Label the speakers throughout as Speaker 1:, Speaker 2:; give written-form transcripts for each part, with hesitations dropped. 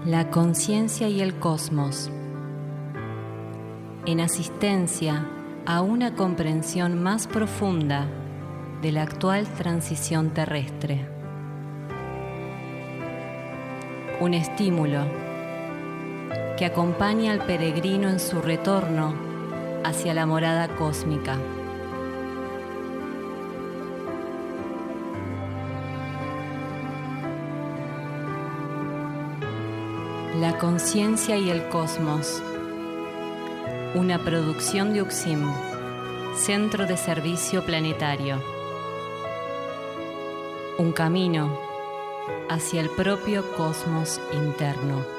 Speaker 1: La conciencia y el cosmos, en asistencia a una comprensión más profunda de la actual transición terrestre. Un estímulo que acompaña al peregrino en su retorno hacia la morada cósmica. La conciencia y el cosmos, una producción de UXIM, Centro de Servicio Planetario. Un camino hacia el propio cosmos interno.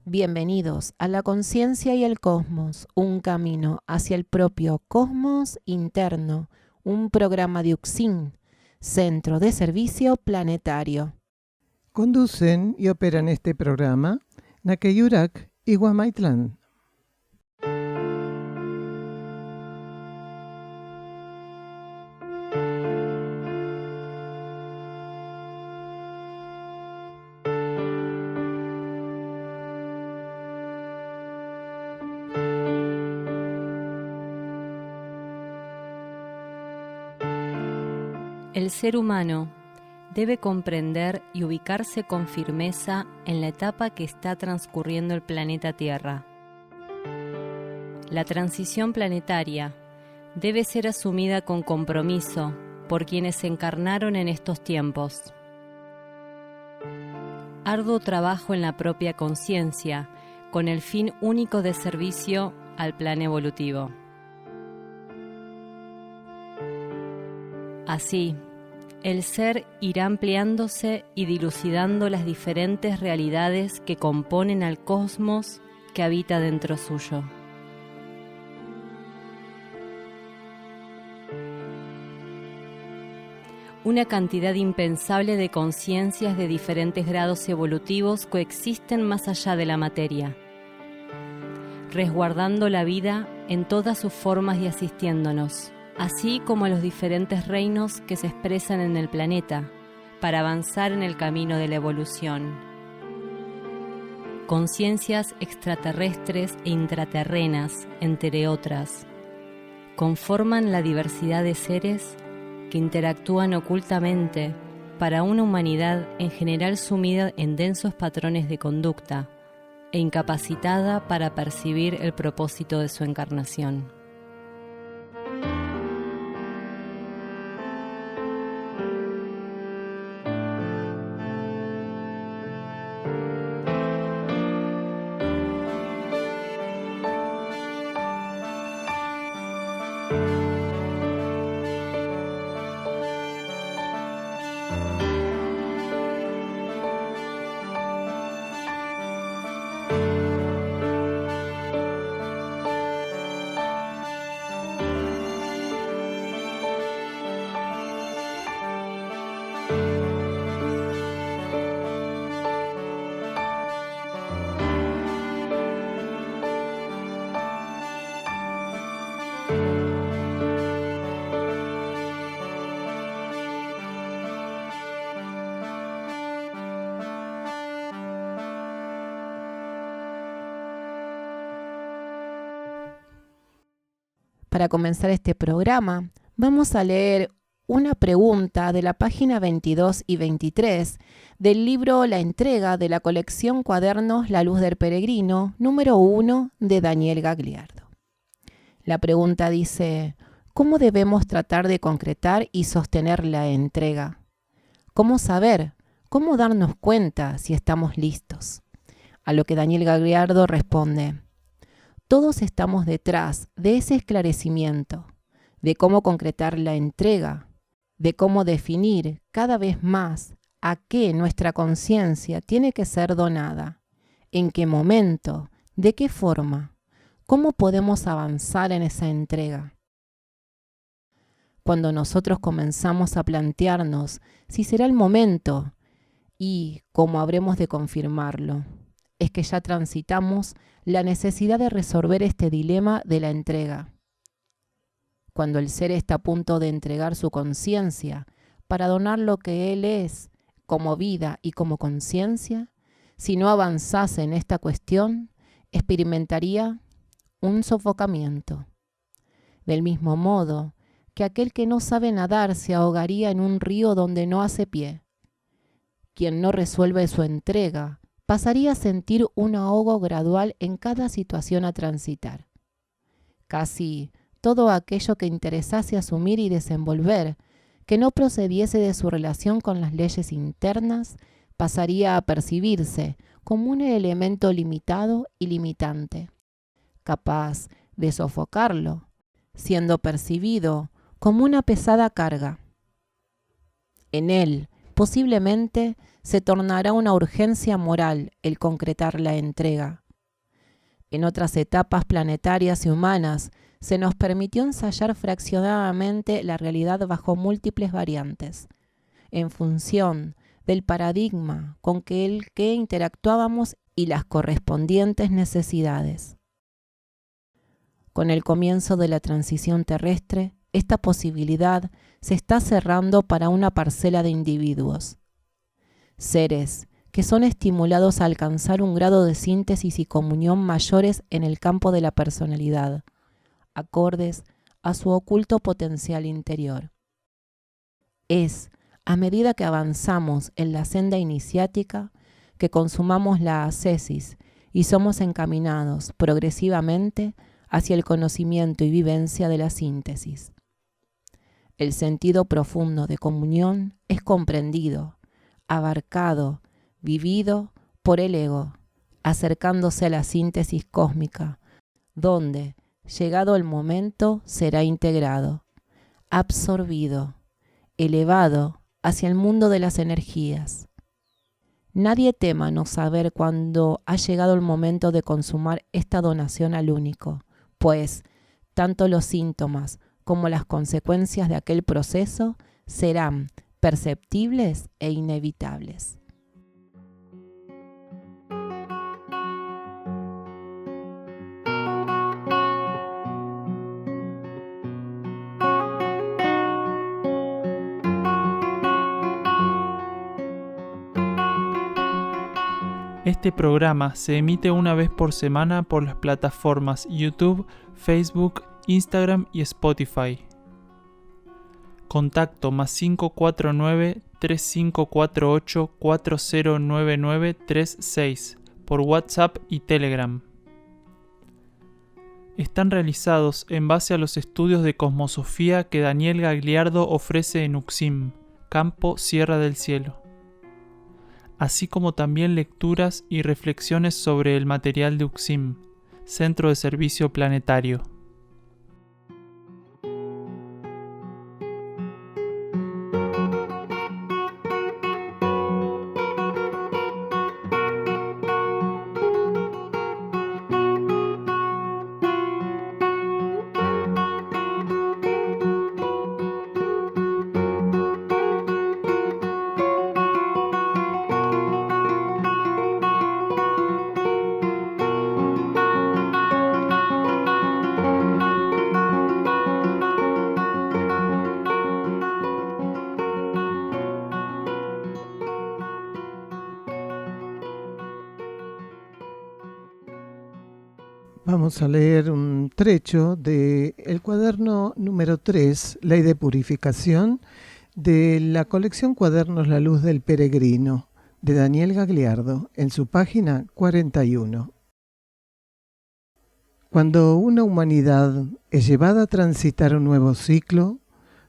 Speaker 2: Bienvenidos a la conciencia y el cosmos, un camino hacia el propio cosmos interno, un programa de UXIM, Centro de Servicio Planetario.
Speaker 3: Conducen y operan este programa Nakeyurak y Guamaitlán.
Speaker 1: El ser humano debe comprender y ubicarse con firmeza en la etapa que está transcurriendo el planeta Tierra. La transición planetaria debe ser asumida con compromiso por quienes se encarnaron en estos tiempos. Arduo trabajo en la propia conciencia, con el fin único de servicio al plan evolutivo. Así, el ser irá ampliándose y dilucidando las diferentes realidades que componen al cosmos que habita dentro suyo. Una cantidad impensable de conciencias de diferentes grados evolutivos coexisten más allá de la materia, resguardando la vida en todas sus formas y asistiéndonos, así como a los diferentes reinos que se expresan en el planeta, para avanzar en el camino de la evolución. Conciencias extraterrestres e intraterrenas, entre otras, conforman la diversidad de seres que interactúan ocultamente para una humanidad en general sumida en densos patrones de conducta e incapacitada para percibir el propósito de su encarnación.
Speaker 2: Para comenzar este programa, vamos a leer una pregunta de la página 22 y 23 del libro La entrega de la colección Cuadernos La Luz del Peregrino, número 1 de Daniel Gagliardo. La pregunta dice: ¿cómo debemos tratar de concretar y sostener la entrega? ¿Cómo saber? ¿Cómo darnos cuenta si estamos listos? A lo que Daniel Gagliardo responde: todos estamos detrás de ese esclarecimiento, de cómo concretar la entrega, de cómo definir cada vez más a qué nuestra conciencia tiene que ser donada, en qué momento, de qué forma, cómo podemos avanzar en esa entrega. Cuando nosotros comenzamos a plantearnos si será el momento y cómo habremos de confirmarlo, es que ya transitamos la necesidad de resolver este dilema de la entrega. Cuando el ser está a punto de entregar su conciencia para donar lo que él es como vida y como conciencia, si no avanzase en esta cuestión, experimentaría un sofocamiento. Del mismo modo que aquel que no sabe nadar se ahogaría en un río donde no hace pie. Quien no resuelve su entrega pasaría a sentir un ahogo gradual en cada situación a transitar. Casi todo aquello que interesase asumir y desenvolver, que no procediese de su relación con las leyes internas, pasaría a percibirse como un elemento limitado y limitante, capaz de sofocarlo, siendo percibido como una pesada carga. En él, posiblemente, se tornará una urgencia moral el concretar la entrega. En otras etapas planetarias y humanas, se nos permitió ensayar fraccionadamente la realidad bajo múltiples variantes, en función del paradigma con que interactuábamos y las correspondientes necesidades. Con el comienzo de la transición terrestre, esta posibilidad se está cerrando para una parcela de individuos, seres que son estimulados a alcanzar un grado de síntesis y comunión mayores en el campo de la personalidad, acordes a su oculto potencial interior. Es a medida que avanzamos en la senda iniciática que consumamos la ascesis y somos encaminados progresivamente hacia el conocimiento y vivencia de la síntesis. El sentido profundo de comunión es comprendido, abarcado, vivido por el ego, acercándose a la síntesis cósmica, donde, llegado el momento, será integrado, absorbido, elevado hacia el mundo de las energías. Nadie tema no saber cuándo ha llegado el momento de consumar esta donación al único, pues tanto los síntomas como las consecuencias de aquel proceso serán perceptibles e inevitables.
Speaker 4: Este programa se emite una vez por semana por las plataformas YouTube, Facebook, Instagram y Spotify. Contacto +549 3548 409936 por WhatsApp y Telegram. Están realizados en base a los estudios de cosmosofía que Daniel Gagliardo ofrece en Uxim, Campo Sierra del Cielo, así como también lecturas y reflexiones sobre el material de Uxim, Centro de Servicio Planetario.
Speaker 3: Vamos a leer un trecho del cuaderno número 3, Ley de Purificación, de la colección Cuadernos La Luz del Peregrino, de Daniel Gagliardo, en su página 41. Cuando una humanidad es llevada a transitar un nuevo ciclo,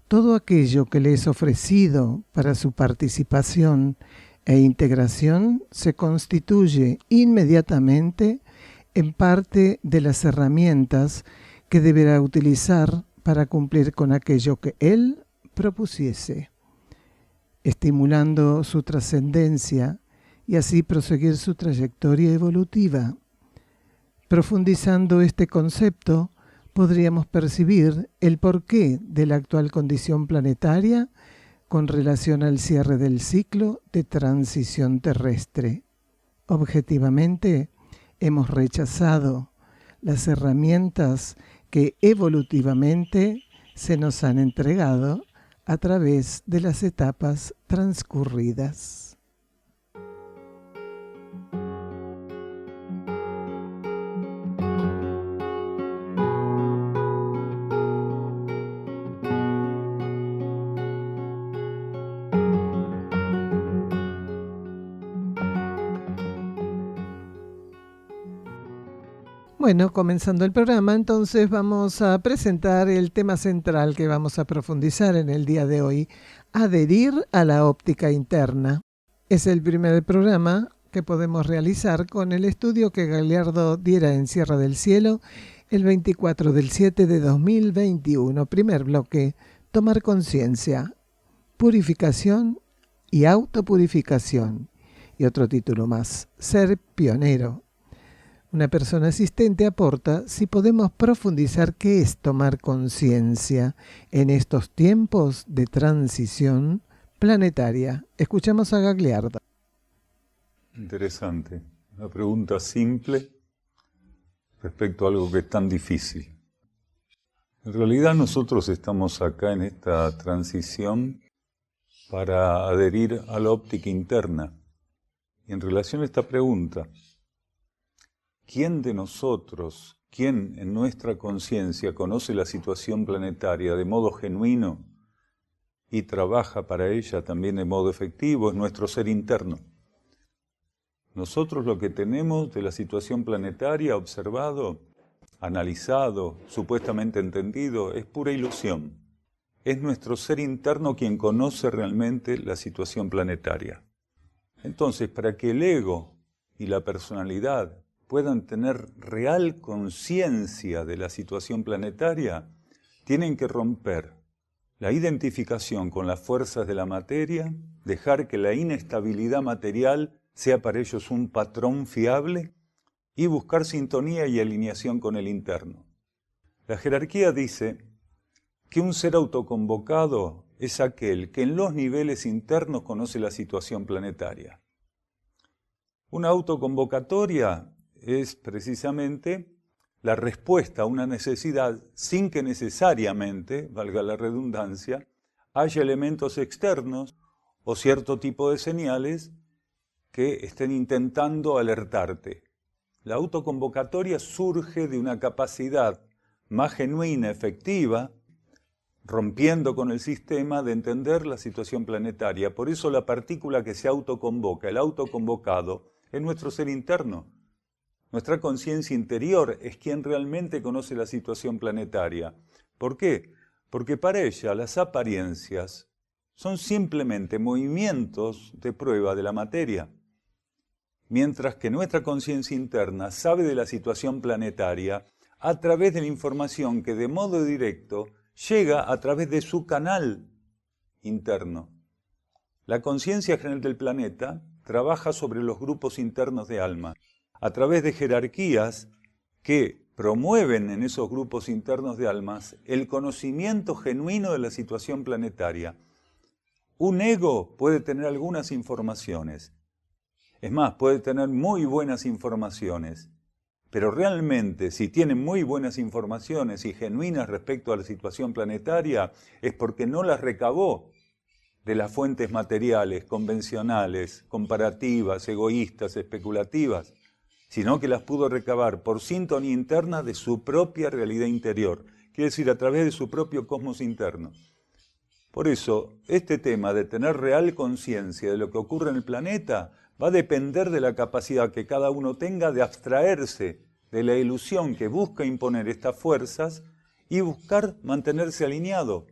Speaker 3: todo aquello que le es ofrecido para su participación e integración se constituye inmediatamente en parte de las herramientas que deberá utilizar para cumplir con aquello que él propusiese. estimulando su trascendencia y así proseguir su trayectoria evolutiva. Profundizando este concepto, podríamos percibir el porqué de la actual condición planetaria con relación al cierre del ciclo de transición terrestre. Objetivamente, hemos rechazado las herramientas que evolutivamente se nos han entregado a través de las etapas transcurridas. Bueno, comenzando el programa, entonces vamos a presentar el tema central que vamos a profundizar en el día de hoy, adherir a la óptica interna. Es el primer programa que podemos realizar con el estudio que Gagliardo diera en Sierra del Cielo el 24/7/2021. Primer bloque, tomar conciencia, purificación y autopurificación. Y otro título más, ser pionero. Una persona asistente aporta si podemos profundizar qué es tomar conciencia en estos tiempos de transición planetaria. Escuchamos a Gagliardo.
Speaker 5: Interesante. Una pregunta simple respecto a algo que es tan difícil. En realidad nosotros estamos acá en esta transición para adherir a la óptica interna. Y en relación a esta pregunta, ¿quién de nosotros, quién en nuestra conciencia conoce la situación planetaria de modo genuino y trabaja para ella también de modo efectivo? Es nuestro ser interno. Nosotros lo que tenemos de la situación planetaria observado, analizado, supuestamente entendido, es pura ilusión. Es nuestro ser interno quien conoce realmente la situación planetaria. Entonces, para que el ego y la personalidad puedan tener real conciencia de la situación planetaria, tienen que romper la identificación con las fuerzas de la materia, dejar que la inestabilidad material sea para ellos un patrón fiable y buscar sintonía y alineación con el interno. La jerarquía dice que un ser autoconvocado es aquel que en los niveles internos conoce la situación planetaria. Una autoconvocatoria es precisamente la respuesta a una necesidad sin que necesariamente, valga la redundancia, haya elementos externos o cierto tipo de señales que estén intentando alertarte. La autoconvocatoria surge de una capacidad más genuina, efectiva, rompiendo con el sistema de entender la situación planetaria. Por eso la partícula que se autoconvoca, el autoconvocado, es nuestro ser interno. Nuestra conciencia interior es quien realmente conoce la situación planetaria. ¿Por qué? Porque para ella las apariencias son simplemente movimientos de prueba de la materia. Mientras que nuestra conciencia interna sabe de la situación planetaria a través de la información que de modo directo llega a través de su canal interno. La conciencia general del planeta trabaja sobre los grupos internos de alma, a través de jerarquías que promueven en esos grupos internos de almas el conocimiento genuino de la situación planetaria. Un ego puede tener algunas informaciones, es más, puede tener muy buenas informaciones, pero realmente si tiene muy buenas informaciones y genuinas respecto a la situación planetaria, es porque no las recabó de las fuentes materiales, convencionales, comparativas, egoístas, especulativas, sino que las pudo recabar por sintonía interna de su propia realidad interior, quiere decir, a través de su propio cosmos interno. Por eso, este tema de tener real conciencia de lo que ocurre en el planeta va a depender de la capacidad que cada uno tenga de abstraerse de la ilusión que busca imponer estas fuerzas y buscar mantenerse alineado,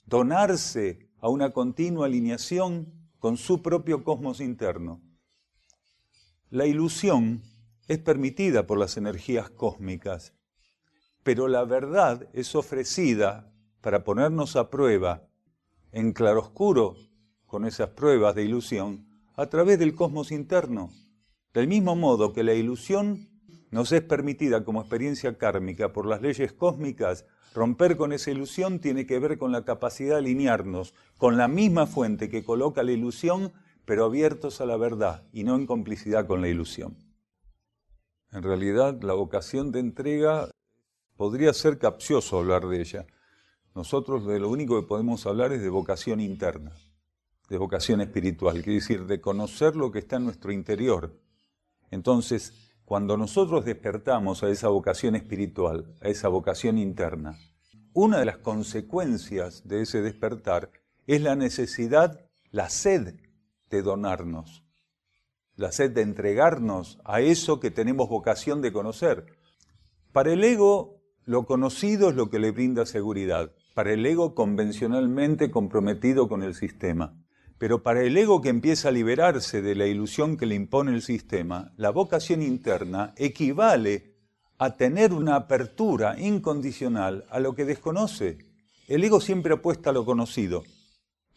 Speaker 5: donarse a una continua alineación con su propio cosmos interno. La ilusión es permitida por las energías cósmicas, pero la verdad es ofrecida para ponernos a prueba en claroscuro con esas pruebas de ilusión a través del cosmos interno. Del mismo modo que la ilusión nos es permitida como experiencia kármica por las leyes cósmicas, romper con esa ilusión tiene que ver con la capacidad de alinearnos con la misma fuente que coloca la ilusión, pero abiertos a la verdad y no en complicidad con la ilusión. En realidad, la vocación de entrega podría ser capcioso hablar de ella. Nosotros de lo único que podemos hablar es de vocación interna, de vocación espiritual, quiere decir de conocer lo que está en nuestro interior. Entonces, cuando nosotros despertamos a esa vocación espiritual, a esa vocación interna, una de las consecuencias de ese despertar es la necesidad, la sed de donarnos, la sed de entregarnos a eso que tenemos vocación de conocer. Para el ego, lo conocido es lo que le brinda seguridad, para el ego convencionalmente comprometido con el sistema. Pero para el ego que empieza a liberarse de la ilusión que le impone el sistema, la vocación interna equivale a tener una apertura incondicional a lo que desconoce. El ego siempre apuesta a lo conocido.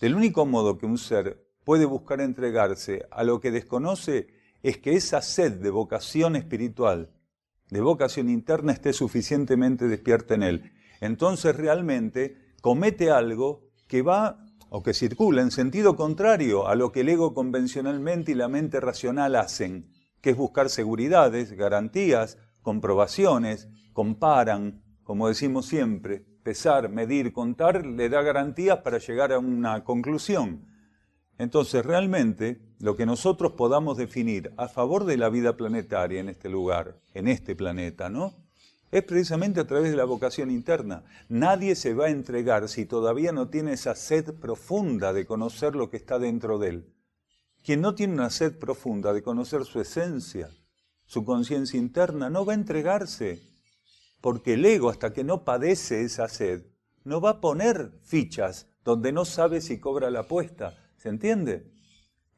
Speaker 5: Del único modo que un ser puede buscar entregarse a lo que desconoce es que esa sed de vocación espiritual, de vocación interna, esté suficientemente despierta en él. Entonces realmente comete algo que va o que circula en sentido contrario a lo que el ego convencionalmente y la mente racional hacen, que es buscar seguridades, garantías, comprobaciones, comparan, como decimos siempre, pesar, medir, contar, le da garantías para llegar a una conclusión. Entonces realmente lo que nosotros podamos definir a favor de la vida planetaria en este lugar, en este planeta, ¿no?, es precisamente a través de la vocación interna. Nadie se va a entregar si todavía no tiene esa sed profunda de conocer lo que está dentro de él. Quien no tiene una sed profunda de conocer su esencia, su conciencia interna, no va a entregarse, porque el ego, hasta que no padece esa sed, no va a poner fichas donde no sabe si cobra la apuesta. ¿Se entiende?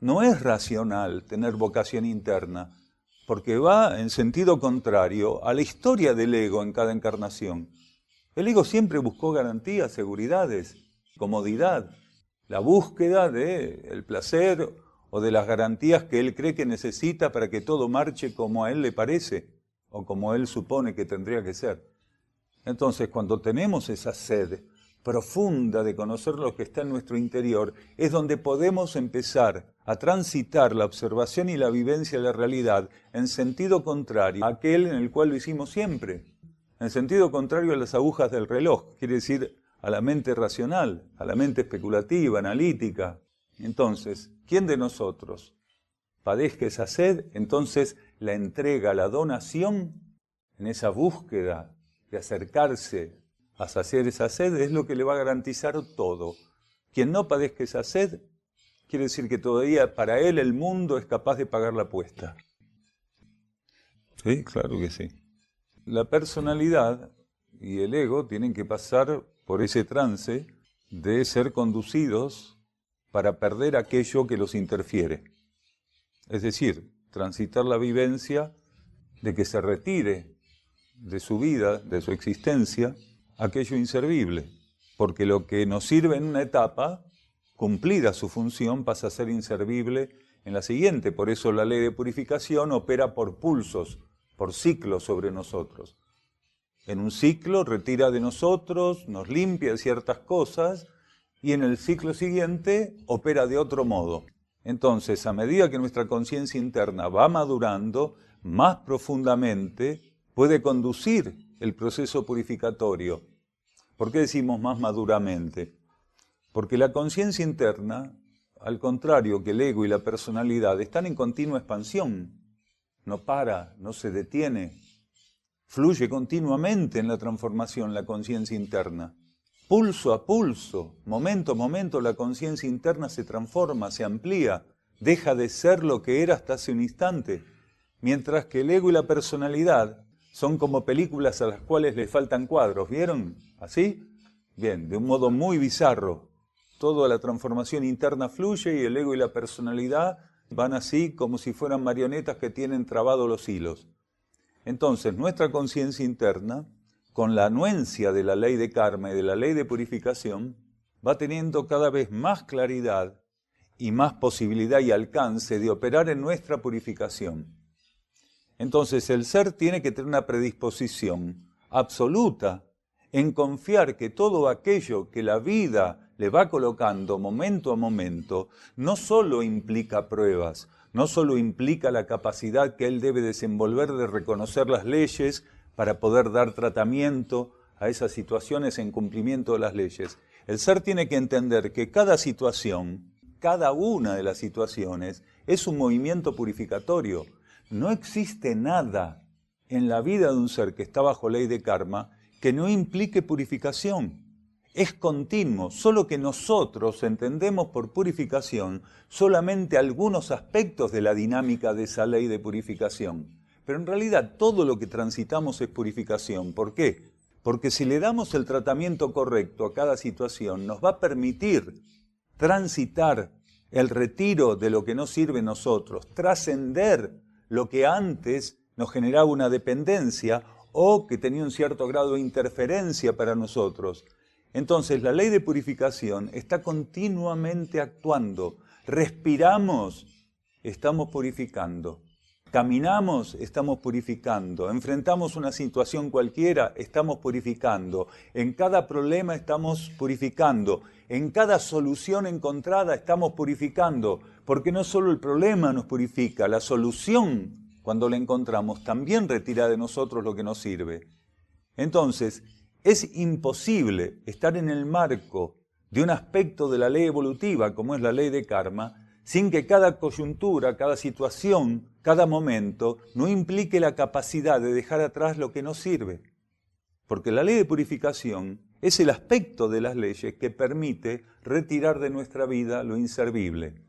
Speaker 5: No es racional tener vocación interna, porque va en sentido contrario a la historia del ego en cada encarnación. El ego siempre buscó garantías, seguridades, comodidad, la búsqueda del placer o de las garantías que él cree que necesita para que todo marche como a él le parece o como él supone que tendría que ser. Entonces, cuando tenemos esa sed profunda de conocer lo que está en nuestro interior, es donde podemos empezar a transitar la observación y la vivencia de la realidad en sentido contrario a aquel en el cual lo hicimos siempre, en sentido contrario a las agujas del reloj, quiere decir a la mente racional, a la mente especulativa, analítica. Entonces, ¿quién de nosotros padezca esa sed? Entonces la entrega, la donación, en esa búsqueda de acercarse a saciar esa sed, es lo que le va a garantizar todo. Quien no padezca esa sed, quiere decir que todavía para él el mundo es capaz de pagar la apuesta. Sí, claro que sí. La personalidad y el ego tienen que pasar por ese trance de ser conducidos para perder aquello que los interfiere. Es decir, transitar la vivencia de que se retire de su vida, de su existencia, aquello inservible, porque lo que nos sirve en una etapa, cumplida su función, pasa a ser inservible en la siguiente. Por eso la ley de purificación opera por pulsos, por ciclos sobre nosotros. En un ciclo retira de nosotros, nos limpia de ciertas cosas, y en el ciclo siguiente opera de otro modo. Entonces, a medida que nuestra conciencia interna va madurando, más profundamente puede conducir el proceso purificatorio. ¿Por qué decimos más maduramente? Porque la conciencia interna, al contrario que el ego y la personalidad, están en continua expansión. No para, no se detiene. Fluye continuamente en la transformación la conciencia interna. Pulso a pulso, momento a momento, la conciencia interna se transforma, se amplía, deja de ser lo que era hasta hace un instante. Mientras que el ego y la personalidad son como películas a las cuales le faltan cuadros, ¿vieron? ¿Así? Bien, de un modo muy bizarro. Toda la transformación interna fluye y el ego y la personalidad van así como si fueran marionetas que tienen trabados los hilos. Entonces, nuestra conciencia interna, con la anuencia de la ley de karma y de la ley de purificación, va teniendo cada vez más claridad y más posibilidad y alcance de operar en nuestra purificación. Entonces el ser tiene que tener una predisposición absoluta en confiar que todo aquello que la vida le va colocando momento a momento no solo implica pruebas, no solo implica la capacidad que él debe desenvolver de reconocer las leyes para poder dar tratamiento a esas situaciones en cumplimiento de las leyes. El ser tiene que entender que cada situación, cada una de las situaciones, es un movimiento purificatorio. No existe nada en la vida de un ser que está bajo ley de karma que no implique purificación. Es continuo, solo que nosotros entendemos por purificación solamente algunos aspectos de la dinámica de esa ley de purificación. Pero en realidad todo lo que transitamos es purificación. ¿Por qué? Porque si le damos el tratamiento correcto a cada situación, nos va a permitir transitar el retiro de lo que no sirve a nosotros, trascender lo que antes nos generaba una dependencia o que tenía un cierto grado de interferencia para nosotros. Entonces la ley de purificación está continuamente actuando. Respiramos, estamos purificando. Caminamos, estamos purificando. Enfrentamos una situación cualquiera, estamos purificando. En cada problema estamos purificando. En cada solución encontrada estamos purificando. Porque no solo el problema nos purifica, la solución, cuando la encontramos, también retira de nosotros lo que nos sirve. Entonces, es imposible estar en el marco de un aspecto de la ley evolutiva, como es la ley de karma, sin que cada coyuntura, cada situación, cada momento, no implique la capacidad de dejar atrás lo que nos sirve. Porque la ley de purificación es el aspecto de las leyes que permite retirar de nuestra vida lo inservible.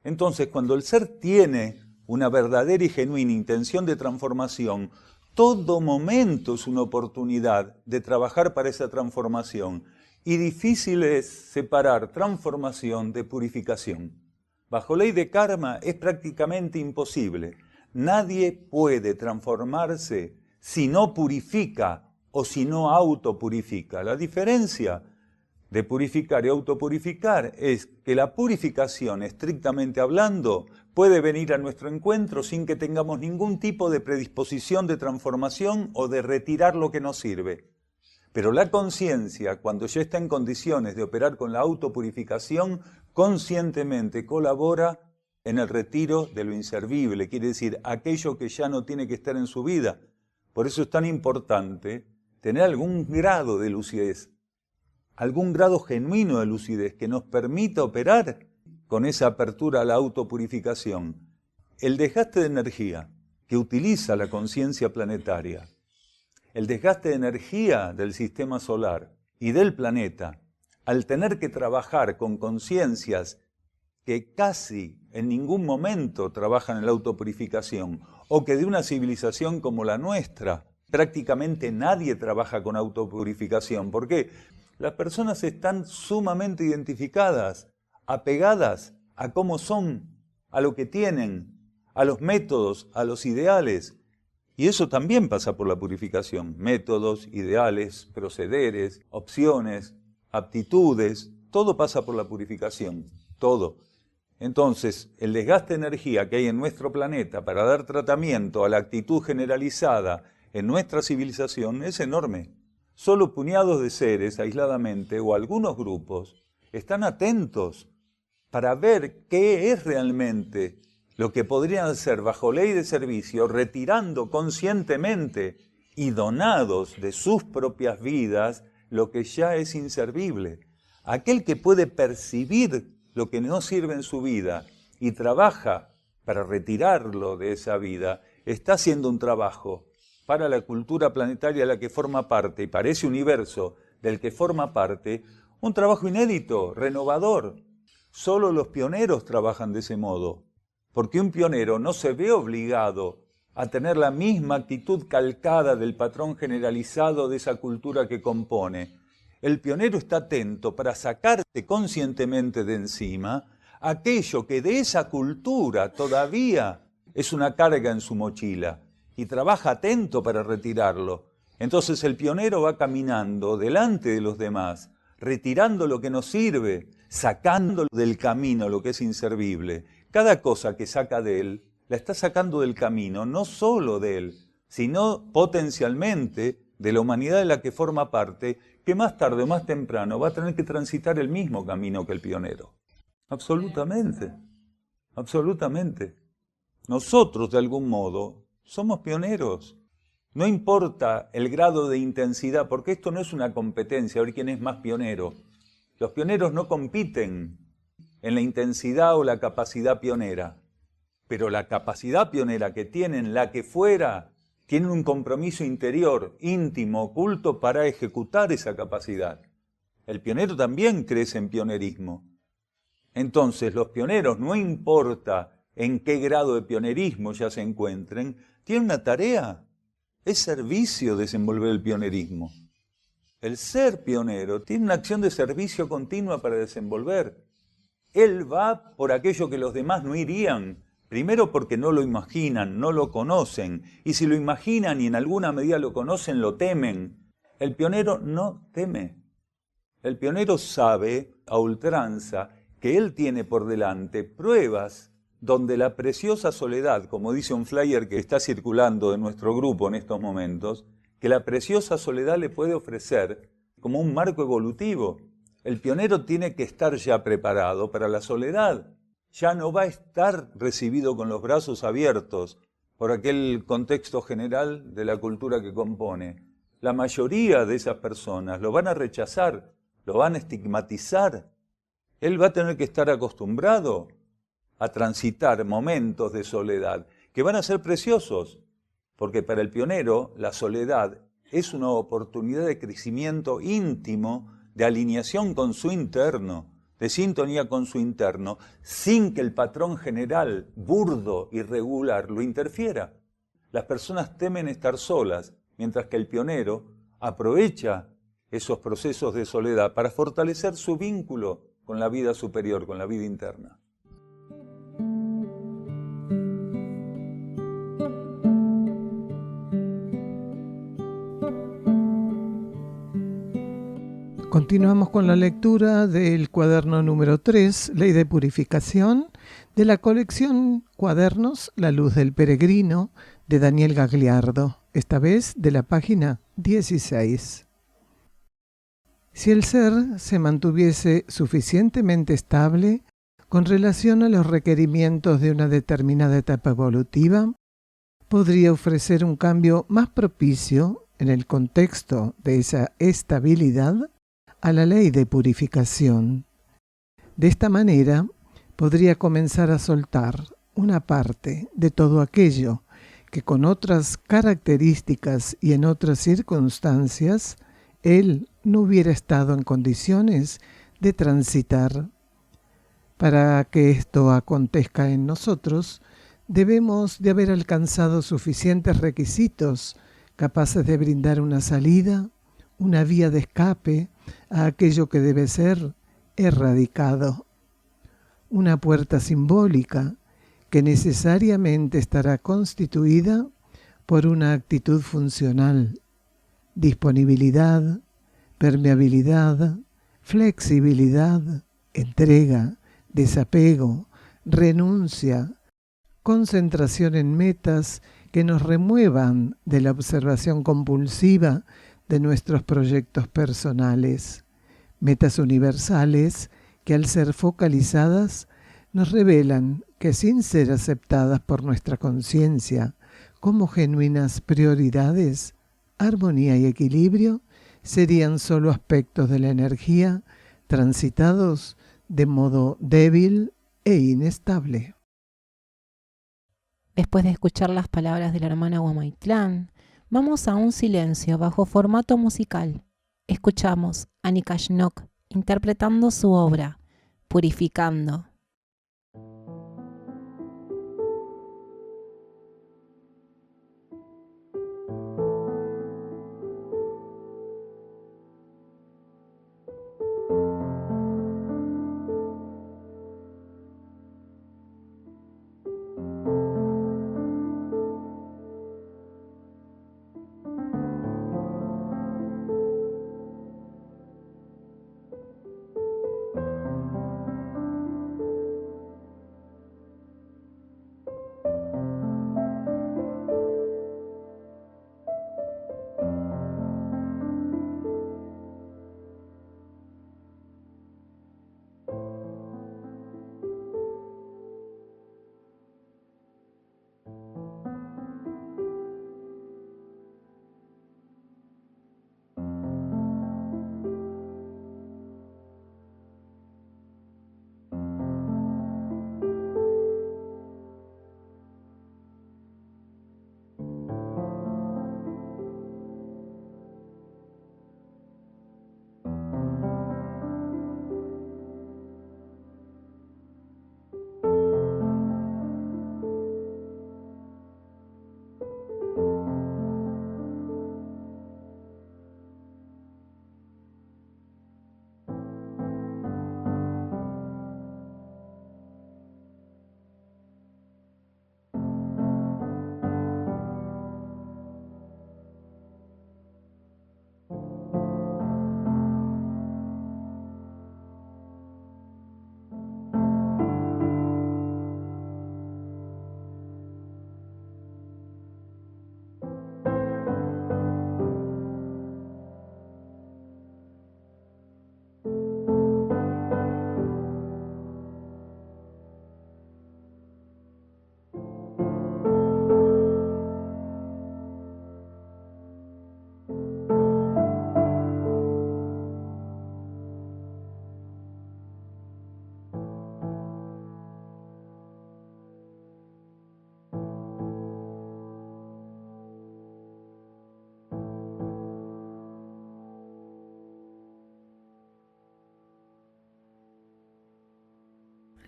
Speaker 5: Entonces, cuando el ser tiene una verdadera y genuina intención de transformación, todo momento es una oportunidad de trabajar para esa transformación. Y difícil es separar transformación de purificación. Bajo ley de karma es prácticamente imposible. Nadie puede transformarse si no purifica o si no autopurifica. La diferencia de purificar y autopurificar es que la purificación, estrictamente hablando, puede venir a nuestro encuentro sin que tengamos ningún tipo de predisposición de transformación o de retirar lo que nos sirve. Pero la conciencia, cuando ya está en condiciones de operar con la autopurificación, conscientemente colabora en el retiro de lo inservible, quiere decir, aquello que ya no tiene que estar en su vida. Por eso es tan importante tener algún grado de lucidez, algún grado genuino de lucidez que nos permita operar con esa apertura a la autopurificación. El desgaste de energía que utiliza la conciencia planetaria, el desgaste de energía del sistema solar y del planeta, al tener que trabajar con conciencias que casi en ningún momento trabajan en la autopurificación, o que de una civilización como la nuestra, prácticamente nadie trabaja con autopurificación. ¿Por qué? Las personas están sumamente identificadas, apegadas a cómo son, a lo que tienen, a los métodos, a los ideales. Y eso también pasa por la purificación. Métodos, ideales, procederes, opciones, aptitudes, todo pasa por la purificación, todo. Entonces, el desgaste de energía que hay en nuestro planeta para dar tratamiento a la actitud generalizada en nuestra civilización es enorme. Solo puñados de seres aisladamente o algunos grupos están atentos para ver qué es realmente lo que podrían hacer bajo ley de servicio, retirando conscientemente y donados de sus propias vidas lo que ya es inservible. Aquel que puede percibir lo que no sirve en su vida y trabaja para retirarlo de esa vida, está haciendo un trabajo para la cultura planetaria de la que forma parte y para ese universo del que forma parte, un trabajo inédito, renovador. Solo los pioneros trabajan de ese modo, porque un pionero no se ve obligado a tener la misma actitud calcada del patrón generalizado de esa cultura que compone. El pionero está atento para sacarse conscientemente de encima aquello que de esa cultura todavía es una carga en su mochila y trabaja atento para retirarlo. Entonces el pionero va caminando delante de los demás retirando lo que nos sirve, sacando del camino lo que es inservible. Cada cosa que saca de él, la está sacando del camino, no solo de él, sino potencialmente de la humanidad de la que forma parte, que más tarde o más temprano va a tener que transitar el mismo camino que el pionero. Absolutamente, absolutamente. Nosotros, de algún modo, somos pioneros. No importa el grado de intensidad, porque esto no es una competencia, a ver quién es más pionero. Los pioneros no compiten en la intensidad o la capacidad pionera, pero la capacidad pionera que tienen, la que fuera, tienen un compromiso interior, íntimo, oculto, para ejecutar esa capacidad. El pionero también crece en pionerismo. Entonces, los pioneros, no importa en qué grado de pionerismo ya se encuentren, tienen una tarea. Es servicio desenvolver el pionerismo. El ser pionero tiene una acción de servicio continua para desenvolver. Él va por aquello que los demás no irían. Primero porque no lo imaginan, no lo conocen. Y si lo imaginan y en alguna medida lo conocen, lo temen. El pionero no teme. El pionero sabe a ultranza que él tiene por delante pruebas donde la preciosa soledad, como dice un flyer que está circulando en nuestro grupo en estos momentos, que la preciosa soledad le puede ofrecer como un marco evolutivo. El pionero tiene que estar ya preparado para la soledad. Ya no va a estar recibido con los brazos abiertos por aquel contexto general de la cultura que compone. La mayoría de esas personas lo van a rechazar, lo van a estigmatizar. Él va a tener que estar acostumbrado a transitar momentos de soledad que van a ser preciosos, porque para el pionero la soledad es una oportunidad de crecimiento íntimo, de alineación con su interno, de sintonía con su interno, sin que el patrón general, burdo y regular, lo interfiera. Las personas temen estar solas, mientras que el pionero aprovecha esos procesos de soledad para fortalecer su vínculo con la vida superior, con la vida interna.
Speaker 3: Continuamos con la lectura del cuaderno número 3, Ley de Purificación, de la colección Cuadernos La Luz del Peregrino, de Daniel Gagliardo, esta vez de la página 16. Si el ser se mantuviese suficientemente estable con relación a los requerimientos de una determinada etapa evolutiva, podría ofrecer un cambio más propicio en el contexto de esa estabilidad a la ley de purificación. De esta manera, podría comenzar a soltar una parte de todo aquello que con otras características y en otras circunstancias él no hubiera estado en condiciones de transitar. Para que esto acontezca en nosotros, debemos de haber alcanzado suficientes requisitos capaces de brindar una salida, una vía de escape a aquello que debe ser erradicado. Una puerta simbólica que necesariamente estará constituida por una actitud funcional, disponibilidad, permeabilidad, flexibilidad, entrega, desapego, renuncia, concentración en metas que nos remuevan de la observación compulsiva de nuestros proyectos personales, metas universales que al ser focalizadas nos revelan que sin ser aceptadas por nuestra conciencia como genuinas prioridades, armonía y equilibrio serían solo aspectos de la energía transitados de modo débil e inestable.
Speaker 2: Después de escuchar las palabras de la hermana Huamaitlán, vamos a un silencio bajo formato musical. Escuchamos a Nikashnok interpretando su obra, Purificando.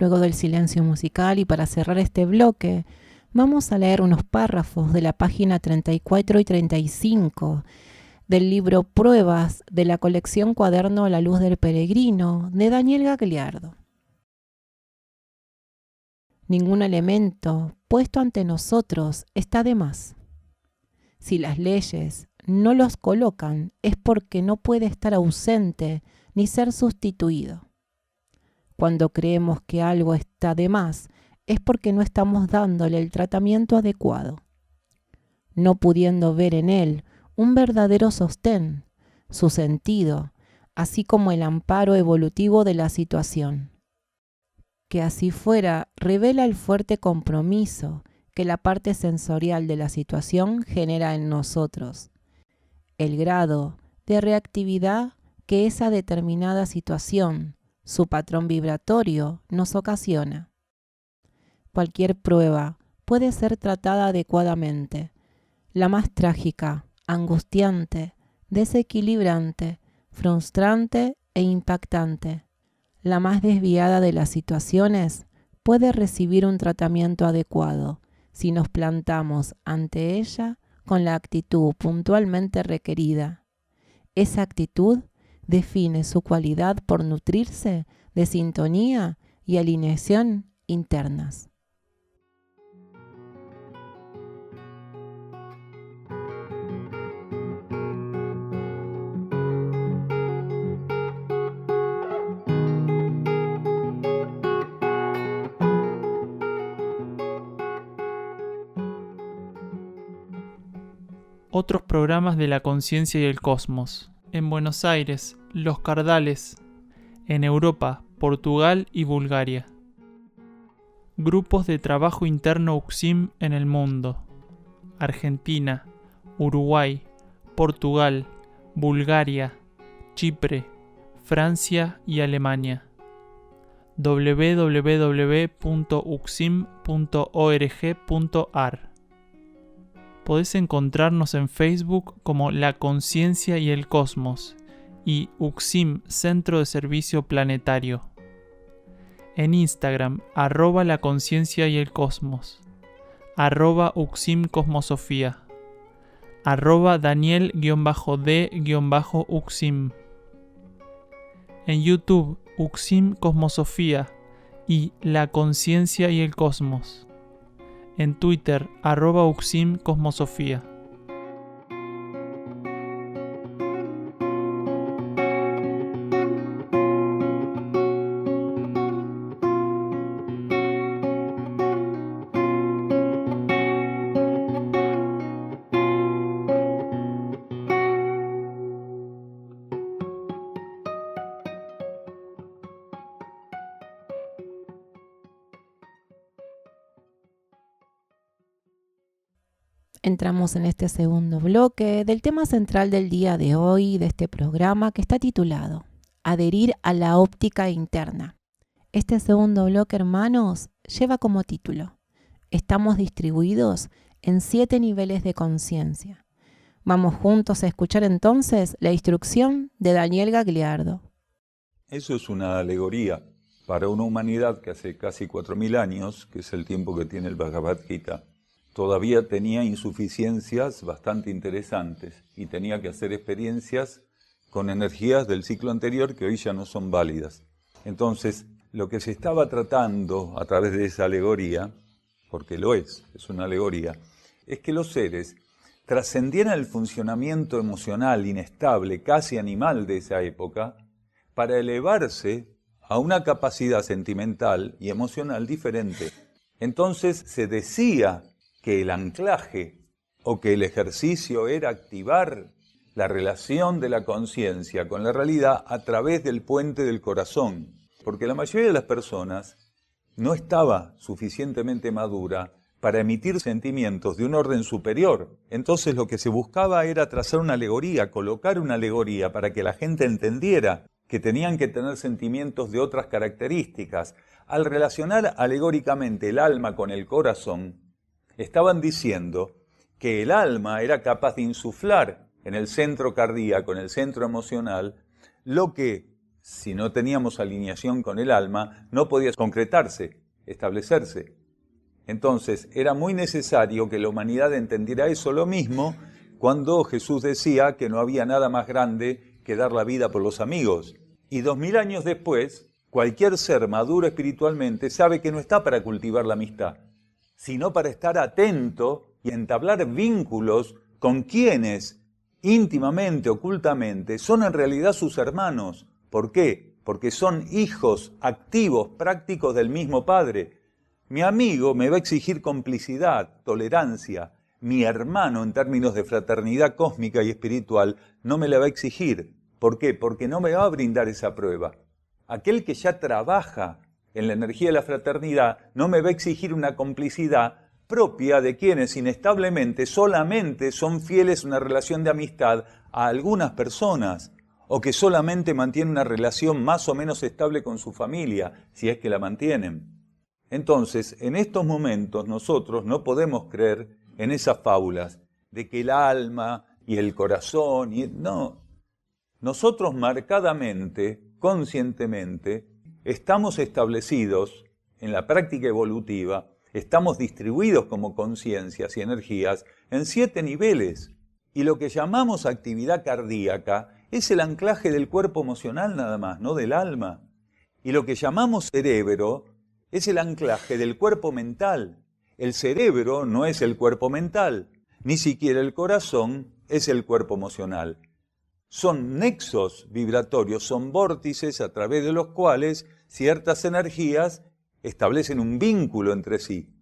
Speaker 2: luego del silencio musical, y para cerrar este bloque, vamos a leer unos párrafos de la página 34 y 35 del libro Pruebas de la colección Cuaderno La Luz del Peregrino de Daniel Gagliardo. Ningún elemento puesto ante nosotros está de más. Si las leyes no los colocan, es porque no puede estar ausente ni ser sustituido. Cuando creemos que algo está de más, es porque no estamos dándole el tratamiento adecuado, no pudiendo ver en él un verdadero sostén, su sentido, así como el amparo evolutivo de la situación. Que así fuera, revela el fuerte compromiso que la parte sensorial de la situación genera en nosotros, el grado de reactividad que esa determinada situación, su patrón vibratorio, nos ocasiona. Cualquier prueba puede ser tratada adecuadamente, la más trágica, angustiante, desequilibrante, frustrante e impactante. La más desviada de las situaciones puede recibir un tratamiento adecuado si nos plantamos ante ella con la actitud puntualmente requerida. Esa actitud define su cualidad por nutrirse de sintonía y alineación internas.
Speaker 4: Otros programas de la conciencia y el cosmos. En Buenos Aires, Los Cardales. En Europa, Portugal y Bulgaria. Grupos de trabajo interno UCSIM en el mundo. Argentina, Uruguay, Portugal, Bulgaria, Chipre, Francia y Alemania. www.ucsim.org.ar. Podés encontrarnos en Facebook como La Conciencia y el Cosmos y UCSIM Centro de Servicio Planetario. En Instagram, @La Conciencia y el Cosmos, @UCSIM Cosmosofía, @Daniel_D_UCSIM. En YouTube, UCSIM Cosmosofía y La Conciencia y el Cosmos. En Twitter, @UCSIM Cosmosofía.
Speaker 2: Entramos en este segundo bloque del tema central del día de hoy, de este programa, que está titulado Adherir a la óptica interna. Este segundo bloque, hermanos, lleva como título: Estamos distribuidos en 7 niveles de conciencia. Vamos juntos a escuchar entonces la instrucción de Daniel Gagliardo.
Speaker 5: Eso es una alegoría para una humanidad que hace casi 4.000 años, que es el tiempo que tiene el Bhagavad Gita, todavía tenía insuficiencias bastante interesantes y tenía que hacer experiencias con energías del ciclo anterior que hoy ya no son válidas. Entonces, lo que se estaba tratando a través de esa alegoría, porque lo es una alegoría, es que los seres trascendieran el funcionamiento emocional inestable, casi animal de esa época, para elevarse a una capacidad sentimental y emocional diferente. Entonces se decía que el anclaje o que el ejercicio era activar la relación de la conciencia con la realidad a través del puente del corazón, porque la mayoría de las personas no estaba suficientemente madura para emitir sentimientos de un orden superior. Entonces lo que se buscaba era trazar una alegoría, colocar una alegoría para que la gente entendiera que tenían que tener sentimientos de otras características. Al relacionar alegóricamente el alma con el corazón, estaban diciendo que el alma era capaz de insuflar en el centro cardíaco, en el centro emocional, lo que si no teníamos alineación con el alma, no podía concretarse, establecerse. Entonces, era muy necesario que la humanidad entendiera eso. Lo mismo cuando Jesús decía que no había nada más grande que dar la vida por los amigos. Y 2000 años después, cualquier ser maduro espiritualmente sabe que no está para cultivar la amistad, sino para estar atento y entablar vínculos con quienes íntimamente, ocultamente, son en realidad sus hermanos. ¿Por qué? Porque son hijos activos, prácticos del mismo Padre. Mi amigo me va a exigir complicidad, tolerancia. Mi hermano, en términos de fraternidad cósmica y espiritual, no me la va a exigir. ¿Por qué? Porque no me va a brindar esa prueba. Aquel que ya trabaja en la energía de la fraternidad no me va a exigir una complicidad propia de quienes inestablemente solamente son fieles a una relación de amistad a algunas personas, o que solamente mantienen una relación más o menos estable con su familia, si es que la mantienen. Entonces, en estos momentos nosotros no podemos creer en esas fábulas de que el alma y el corazón, no. Nosotros marcadamente, conscientemente, estamos establecidos en la práctica evolutiva, estamos distribuidos como conciencias y energías en 7 niveles. Y lo que llamamos actividad cardíaca es el anclaje del cuerpo emocional nada más, no del alma. Y lo que llamamos cerebro es el anclaje del cuerpo mental. El cerebro no es el cuerpo mental, ni siquiera el corazón es el cuerpo emocional. Son nexos vibratorios, son vórtices a través de los cuales ciertas energías establecen un vínculo entre sí.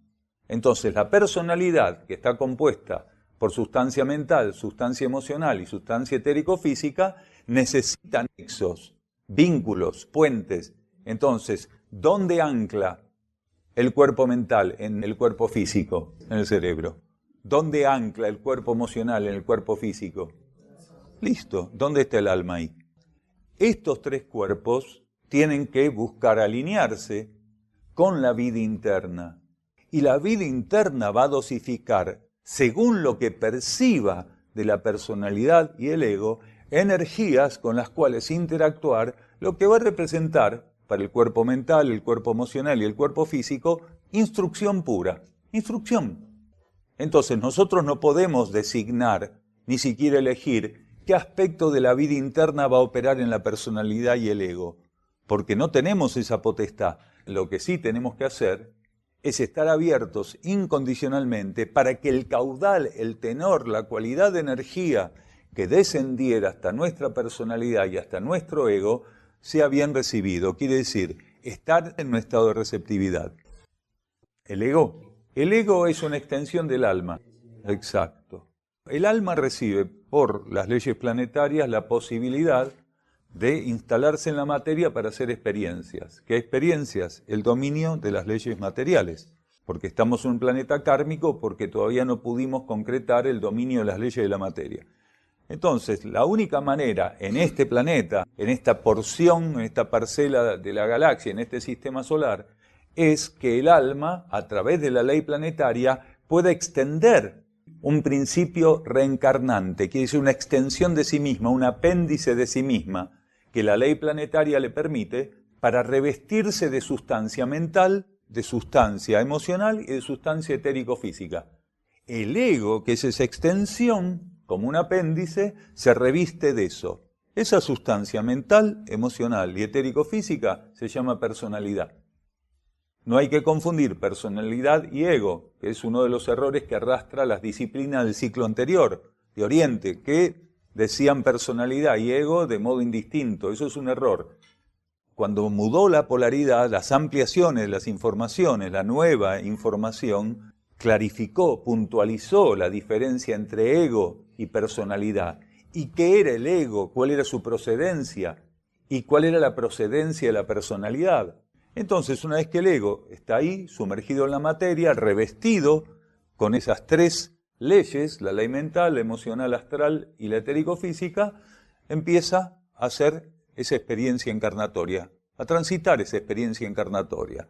Speaker 5: Entonces, la personalidad, que está compuesta por sustancia mental, sustancia emocional y sustancia etérico-física, necesita nexos, vínculos, puentes. Entonces, ¿dónde ancla el cuerpo mental en el cuerpo físico, en el cerebro? ¿Dónde ancla el cuerpo emocional en el cuerpo físico? Listo, ¿dónde está el alma ahí? Estos 3 cuerpos tienen que buscar alinearse con la vida interna. Y la vida interna va a dosificar, según lo que perciba de la personalidad y el ego, energías con las cuales interactuar, lo que va a representar para el cuerpo mental, el cuerpo emocional y el cuerpo físico, instrucción pura, instrucción. Entonces nosotros no podemos designar, ni siquiera elegir, qué aspecto de la vida interna va a operar en la personalidad y el ego, porque no tenemos esa potestad. Lo que sí tenemos que hacer es estar abiertos incondicionalmente para que el caudal, el tenor, la cualidad de energía que descendiera hasta nuestra personalidad y hasta nuestro ego sea bien recibido. Quiere decir, estar en un estado de receptividad. El ego es una extensión del alma. Exacto. El alma recibe por las leyes planetarias la posibilidad de instalarse en la materia para hacer experiencias. ¿Qué experiencias? El dominio de las leyes materiales. Porque estamos en un planeta kármico, porque todavía no pudimos concretar el dominio de las leyes de la materia. Entonces, la única manera en este planeta, en esta porción, en esta parcela de la galaxia, en este sistema solar, es que el alma, a través de la ley planetaria, pueda extender un principio reencarnante, quiere decir una extensión de sí misma, un apéndice de sí misma, que la ley planetaria le permite para revestirse de sustancia mental, de sustancia emocional y de sustancia etérico-física. El ego, que es esa extensión, como un apéndice, se reviste de eso. Esa sustancia mental, emocional y etérico-física se llama personalidad. No hay que confundir personalidad y ego, que es uno de los errores que arrastra las disciplinas del ciclo anterior, de Oriente, que decían personalidad y ego de modo indistinto. Eso es un error. Cuando mudó la polaridad, las ampliaciones, las informaciones, la nueva información, clarificó, puntualizó la diferencia entre ego y personalidad. ¿Y qué era el ego? ¿Cuál era su procedencia? ¿Y cuál era la procedencia de la personalidad? Entonces, una vez que el ego está ahí, sumergido en la materia, revestido con esas 3 leyes, la ley mental, la emocional, astral y la etérico-física, empieza a hacer esa experiencia encarnatoria, a transitar esa experiencia encarnatoria,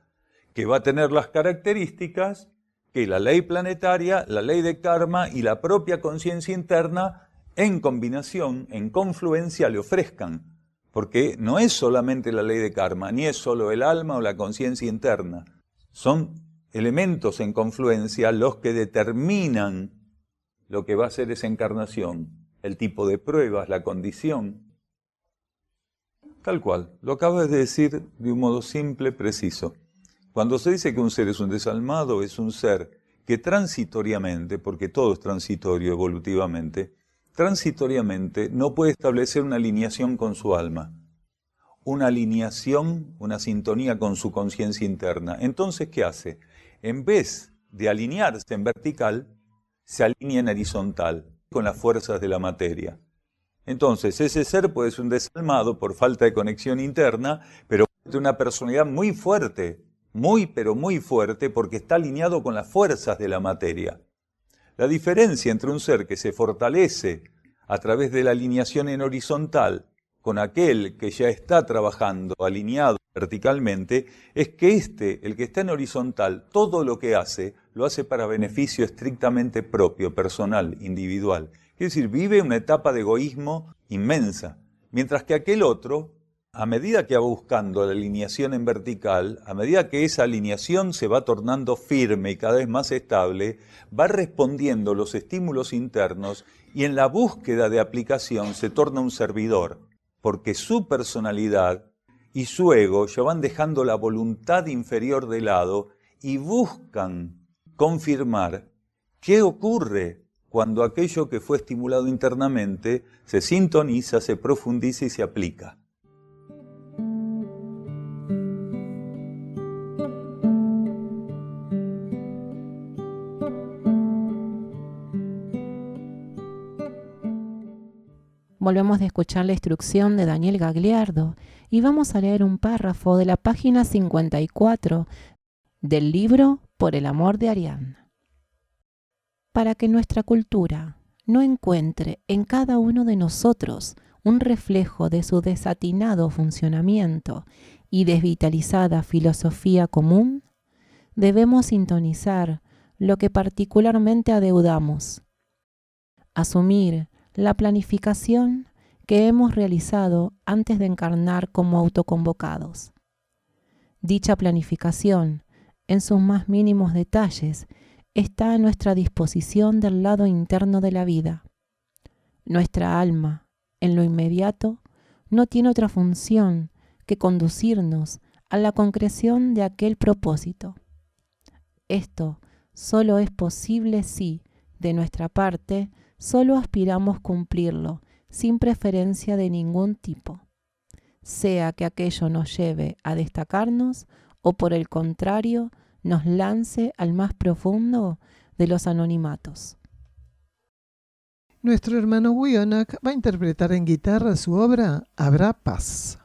Speaker 5: que va a tener las características que la ley planetaria, la ley de karma y la propia conciencia interna, en combinación, en confluencia, le ofrezcan. porque no es solamente la ley de karma, ni es solo el alma o la conciencia interna. Son elementos en confluencia los que determinan lo que va a ser esa encarnación, el tipo de pruebas, la condición. Tal cual, lo acabas de decir de un modo simple, preciso. Cuando se dice que un ser es un desalmado, es un ser que transitoriamente, porque todo es transitorio evolutivamente, transitoriamente no puede establecer una alineación con su alma, una alineación, una sintonía con su conciencia interna. Entonces, ¿qué hace? En vez de alinearse en vertical, se alinea en horizontal, con las fuerzas de la materia. Entonces, ese ser puede ser un desalmado por falta de conexión interna, pero de una personalidad muy fuerte, pero muy fuerte, porque está alineado con las fuerzas de la materia. La diferencia entre un ser que se fortalece a través de la alineación en horizontal con aquel que ya está trabajando alineado verticalmente, es que el que está en horizontal, todo lo que hace, lo hace para beneficio estrictamente propio, personal, individual. Es decir, vive una etapa de egoísmo inmensa, mientras que aquel otro, a medida que va buscando la alineación en vertical, a medida que esa alineación se va tornando firme y cada vez más estable, va respondiendo los estímulos internos y en la búsqueda de aplicación se torna un servidor, porque su personalidad y su ego ya van dejando la voluntad inferior de lado y buscan confirmar qué ocurre cuando aquello que fue estimulado internamente se sintoniza, se profundiza y se aplica.
Speaker 2: Volvemos a escuchar la instrucción de Daniel Gagliardo y vamos a leer un párrafo de la página 54 del libro Por el amor de Ariadne. Para que nuestra cultura no encuentre en cada uno de nosotros un reflejo de su desatinado funcionamiento y desvitalizada filosofía común, debemos sintonizar lo que particularmente adeudamos, asumir la planificación que hemos realizado antes de encarnar como autoconvocados. Dicha planificación, en sus más mínimos detalles, está a nuestra disposición del lado interno de la vida. Nuestra alma, en lo inmediato, no tiene otra función que conducirnos a la concreción de aquel propósito. Esto solo es posible si, de nuestra parte, solo aspiramos cumplirlo, sin preferencia de ningún tipo, sea que aquello nos lleve a destacarnos o por el contrario nos lance al más profundo de los anonimatos.
Speaker 3: Nuestro hermano Wionak va a interpretar en guitarra su obra Habrá paz.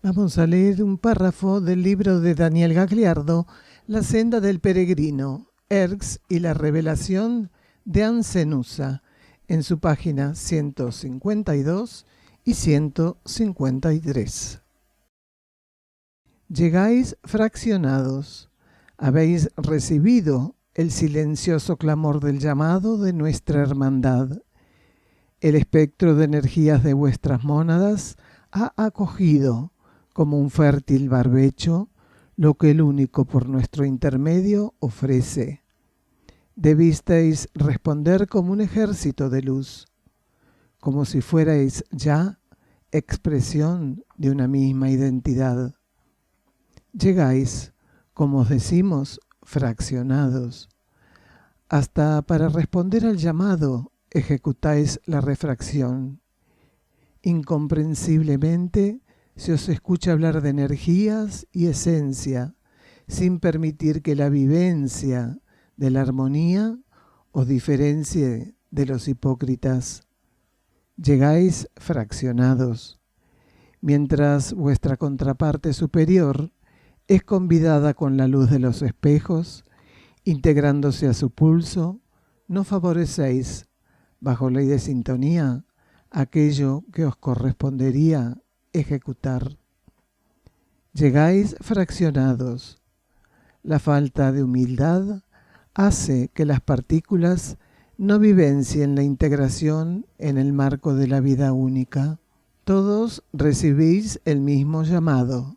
Speaker 3: Vamos a leer un párrafo del libro de Daniel Gagliardo, La senda del peregrino, Erx y la revelación de Ancenusa, en su página 152 y 153. Llegáis fraccionados, habéis recibido el silencioso clamor del llamado de nuestra hermandad. El espectro de energías de vuestras mónadas ha acogido como un fértil barbecho lo que el único por nuestro intermedio ofrece. Debisteis responder como un ejército de luz, como si fuerais ya expresión de una misma identidad. Llegáis, como os decimos, fraccionados. Hasta para responder al llamado ejecutáis la refracción. Incomprensiblemente se os escucha hablar de energías y esencia, sin permitir que la vivencia de la armonía os diferencie de los hipócritas. Llegáis fraccionados, mientras vuestra contraparte superior es convidada con la luz de los espejos, integrándose a su pulso, no favorecéis, bajo ley de sintonía, aquello que os correspondería ejecutar. Llegáis fraccionados. La falta de humildad hace que las partículas no vivencien la integración en el marco de la vida única. Todos recibís el mismo llamado.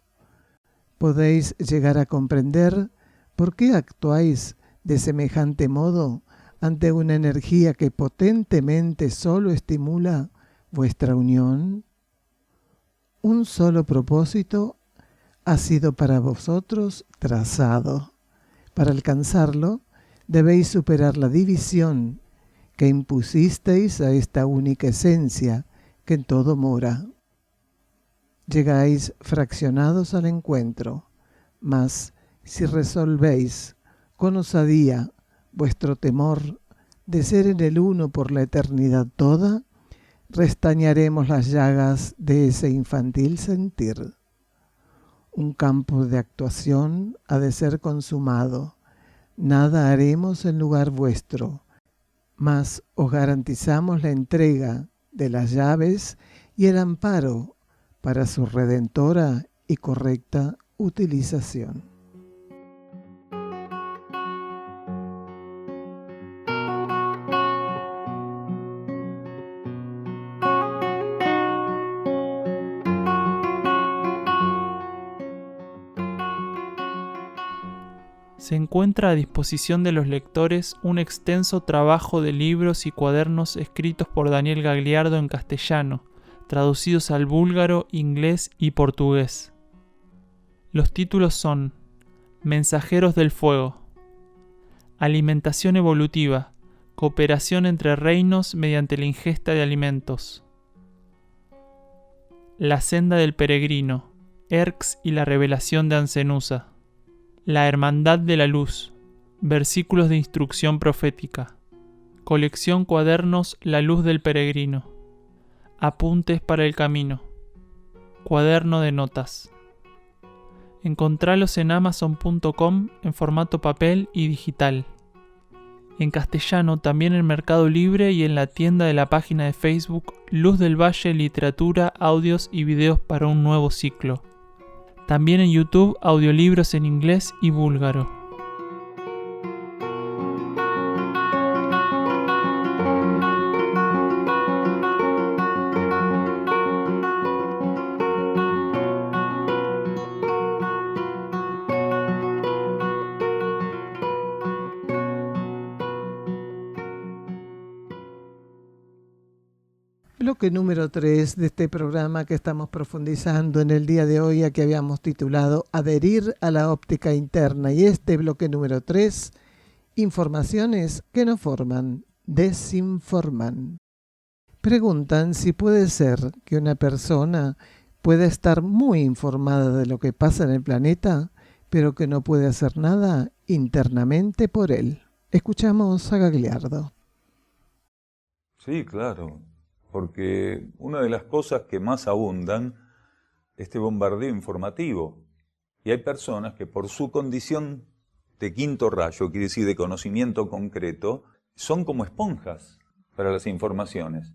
Speaker 3: Podéis llegar a comprender por qué actuáis de semejante modo ante una energía que potentemente solo estimula vuestra unión. Un solo propósito ha sido para vosotros trazado. Para alcanzarlo, debéis superar la división que impusisteis a esta única esencia que en todo mora. Llegáis fraccionados al encuentro, mas si resolvéis con osadía vuestro temor de ser en el uno por la eternidad toda, restañaremos las llagas de ese infantil sentir. Un campo de actuación ha de ser consumado. Nada haremos en lugar vuestro, mas os garantizamos la entrega de las llaves y el amparo para su redentora y correcta utilización.
Speaker 4: Se encuentra a disposición de los lectores un extenso trabajo de libros y cuadernos escritos por Daniel Gagliardo en castellano, traducidos al búlgaro, inglés y portugués. Los títulos son Mensajeros del Fuego, Alimentación Evolutiva, Cooperación entre reinos mediante la ingesta de alimentos, La senda del peregrino, Erx y la revelación de Ancenusa, La Hermandad de la Luz, versículos de instrucción profética, colección cuadernos La Luz del Peregrino, apuntes para el camino, cuaderno de notas. Encontralos en amazon.com en formato papel y digital. En castellano también en Mercado Libre y en la tienda de la página de Facebook Luz del Valle Literatura, Audios y Videos para un Nuevo Ciclo. También en YouTube, audiolibros en inglés y búlgaro.
Speaker 3: Bloque número 3 de este programa que estamos profundizando en el día de hoy, a que habíamos titulado Adherir a la óptica interna. Y este bloque número 3, informaciones que no forman, desinforman. Preguntan si puede ser que una persona pueda estar muy informada de lo que pasa en el planeta, pero que no puede hacer nada internamente por él. Escuchamos a Gagliardo.
Speaker 5: Sí, claro. Porque una de las cosas que más abundan este bombardeo informativo. Y hay personas que por su condición de quinto rayo, quiere decir de conocimiento concreto, son como esponjas para las informaciones.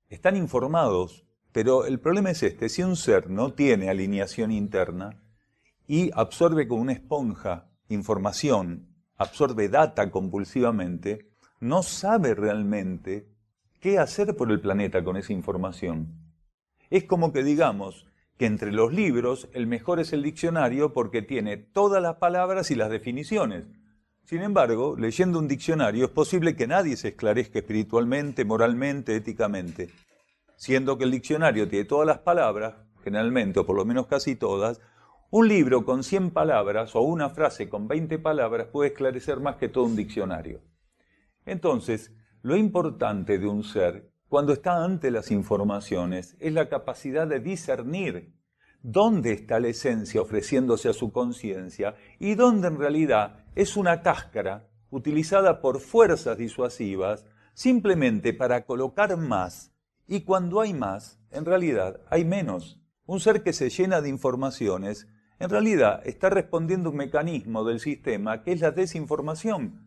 Speaker 5: Están informados, pero el problema es este: si un ser no tiene alineación interna y absorbe como una esponja información, absorbe data compulsivamente, no sabe realmente qué hacer por el planeta con esa información. Es como que digamos que entre los libros el mejor es el diccionario porque tiene todas las palabras y las definiciones. Sin embargo, leyendo un diccionario es posible que nadie se esclarezca espiritualmente, moralmente, éticamente. Siendo que el diccionario tiene todas las palabras, generalmente, o por lo menos casi todas, un libro con 100 palabras o una frase con 20 palabras puede esclarecer más que todo un diccionario. Entonces, lo importante de un ser, cuando está ante las informaciones, es la capacidad de discernir dónde está la esencia ofreciéndose a su conciencia y dónde en realidad es una cáscara utilizada por fuerzas disuasivas simplemente para colocar más, y cuando hay más, en realidad hay menos. Un ser que se llena de informaciones, en realidad está respondiendo a un mecanismo del sistema que es la desinformación.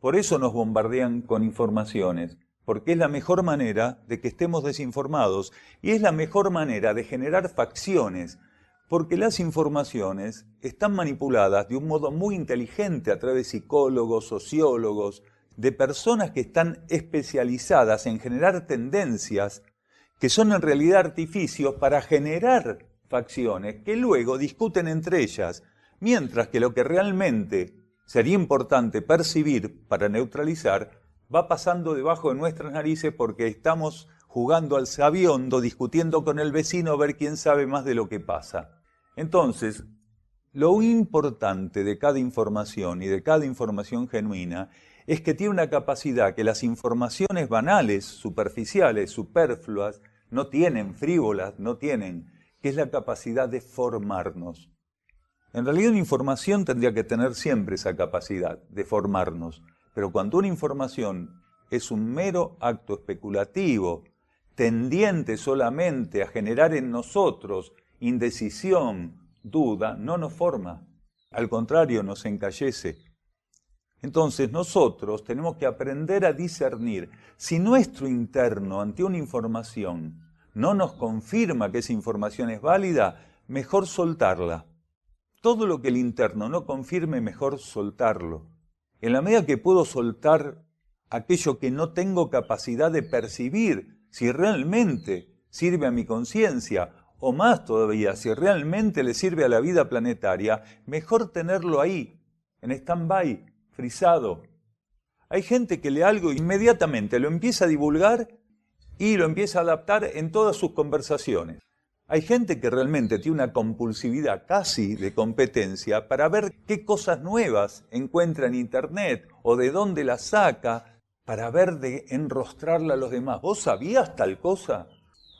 Speaker 5: Por eso nos bombardean con informaciones, porque es la mejor manera de que estemos desinformados y es la mejor manera de generar facciones, porque las informaciones están manipuladas de un modo muy inteligente a través de psicólogos, sociólogos, de personas que están especializadas en generar tendencias que son en realidad artificios para generar facciones que luego discuten entre ellas, mientras que lo que realmente sería importante percibir para neutralizar va pasando debajo de nuestras narices porque estamos jugando al sabiondo, discutiendo con el vecino a ver quién sabe más de lo que pasa. Entonces, lo importante de cada información y de cada información genuina es que tiene una capacidad que las informaciones banales, superficiales, superfluas, no tienen, frívolas, no tienen, que es la capacidad de formarnos. En realidad una información tendría que tener siempre esa capacidad de formarnos, pero cuando una información es un mero acto especulativo, tendiente solamente a generar en nosotros indecisión, duda, no nos forma, al contrario nos encallece. Entonces nosotros tenemos que aprender a discernir. Si nuestro interno ante una información no nos confirma que esa información es válida, mejor soltarla. Todo lo que el interno no confirme, mejor soltarlo. En la medida que puedo soltar aquello que no tengo capacidad de percibir, si realmente sirve a mi conciencia, o más todavía, si realmente le sirve a la vida planetaria, mejor tenerlo ahí, en stand-by, frisado. Hay gente que lee algo e inmediatamente lo empieza a divulgar y lo empieza a adaptar en todas sus conversaciones. Hay gente que realmente tiene una compulsividad casi de competencia para ver qué cosas nuevas encuentra en internet o de dónde las saca para ver de enrostrarla a los demás. ¿Vos sabías tal cosa?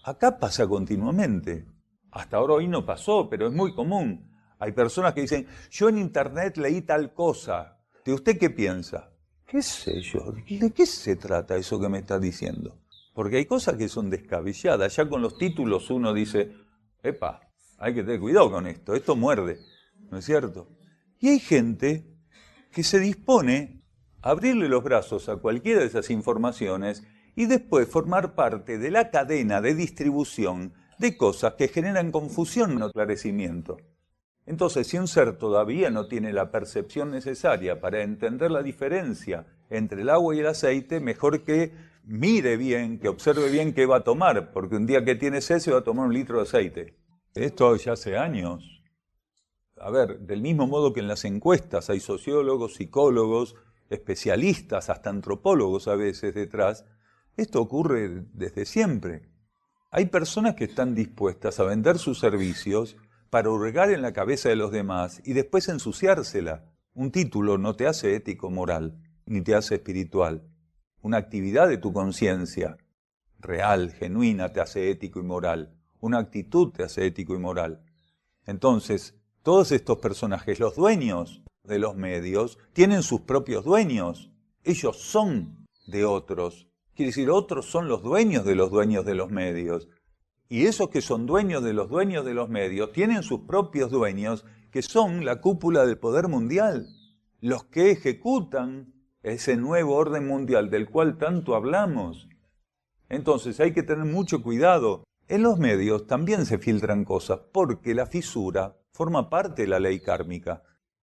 Speaker 5: Acá pasa continuamente. Hasta ahora hoy no pasó, pero es muy común. Hay personas que dicen, yo en internet leí tal cosa. ¿De usted qué piensa? ¿Qué sé yo? ¿De qué se trata eso que me está diciendo? Porque hay cosas que son descabelladas. Ya con los títulos uno dice, epa, hay que tener cuidado con esto muerde, ¿no es cierto? Y hay gente que se dispone a abrirle los brazos a cualquiera de esas informaciones y después formar parte de la cadena de distribución de cosas que generan confusión, no esclarecimiento. Entonces, si un ser todavía no tiene la percepción necesaria para entender la diferencia entre el agua y el aceite, mejor que mire bien, que observe bien qué va a tomar, porque un día que tiene sed se va a tomar 1 litro de aceite. Esto ya hace años. A ver, del mismo modo que en las encuestas hay sociólogos, psicólogos, especialistas, hasta antropólogos a veces detrás, esto ocurre desde siempre. Hay personas que están dispuestas a vender sus servicios para hurgar en la cabeza de los demás y después ensuciársela. Un título no te hace ético moral, ni te hace espiritual. Una actividad de tu conciencia real, genuina, te hace ético y moral. Una actitud te hace ético y moral. Entonces, todos estos personajes, los dueños de los medios, tienen sus propios dueños. Ellos son de otros. Quiere decir, otros son los dueños de los medios. Y esos que son dueños de los medios tienen sus propios dueños, que son la cúpula del poder mundial, los que ejecutan ese nuevo orden mundial del cual tanto hablamos. Entonces hay que tener mucho cuidado. En los medios también se filtran cosas, porque la fisura forma parte de la ley kármica.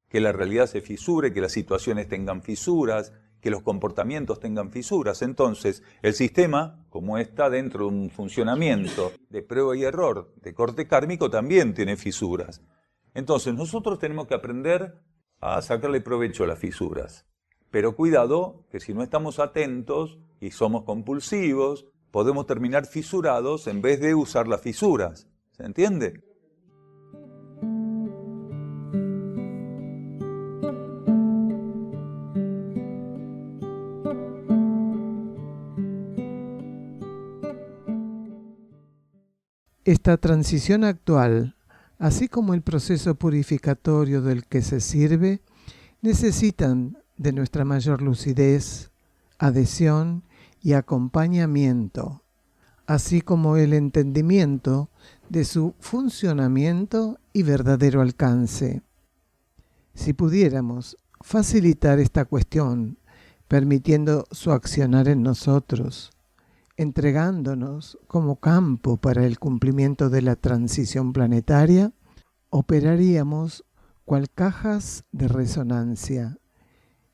Speaker 5: Que la realidad se fisure, que las situaciones tengan fisuras, que los comportamientos tengan fisuras. Entonces, el sistema, como está dentro de un funcionamiento de prueba y error de corte kármico, también tiene fisuras. Entonces, nosotros tenemos que aprender a sacarle provecho a las fisuras. Pero cuidado, que si no estamos atentos y somos compulsivos, podemos terminar fisurados en vez de usar las fisuras. ¿Se entiende?
Speaker 3: Esta transición actual, así como el proceso purificatorio del que se sirve, necesitan de nuestra mayor lucidez, adhesión y acompañamiento, así como el entendimiento de su funcionamiento y verdadero alcance. Si pudiéramos facilitar esta cuestión, permitiendo su accionar en nosotros, entregándonos como campo para el cumplimiento de la transición planetaria, operaríamos cual cajas de resonancia,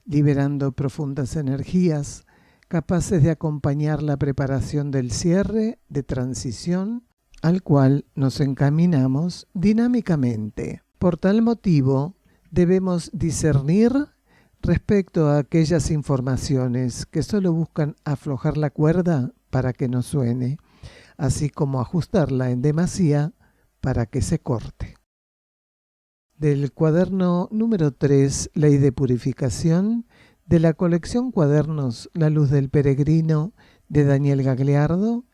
Speaker 3: liberando profundas energías capaces de acompañar la preparación del cierre de transición al cual nos encaminamos dinámicamente. Por tal motivo, debemos discernir respecto a aquellas informaciones que solo buscan aflojar la cuerda para que no suene, así como ajustarla en demasía para que se corte. Del cuaderno número 3, Ley de Purificación, de la colección Cuadernos La Luz del Peregrino, de Daniel Gagliardo,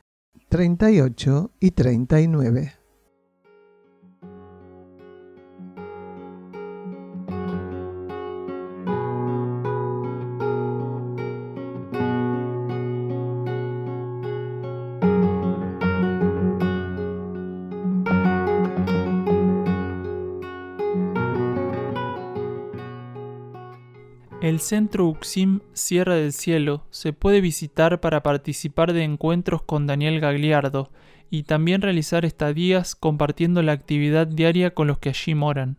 Speaker 3: 38 y 39.
Speaker 4: El Centro Uxim Sierra del Cielo se puede visitar para participar de encuentros con Daniel Gagliardo y también realizar estadías compartiendo la actividad diaria con los que allí moran.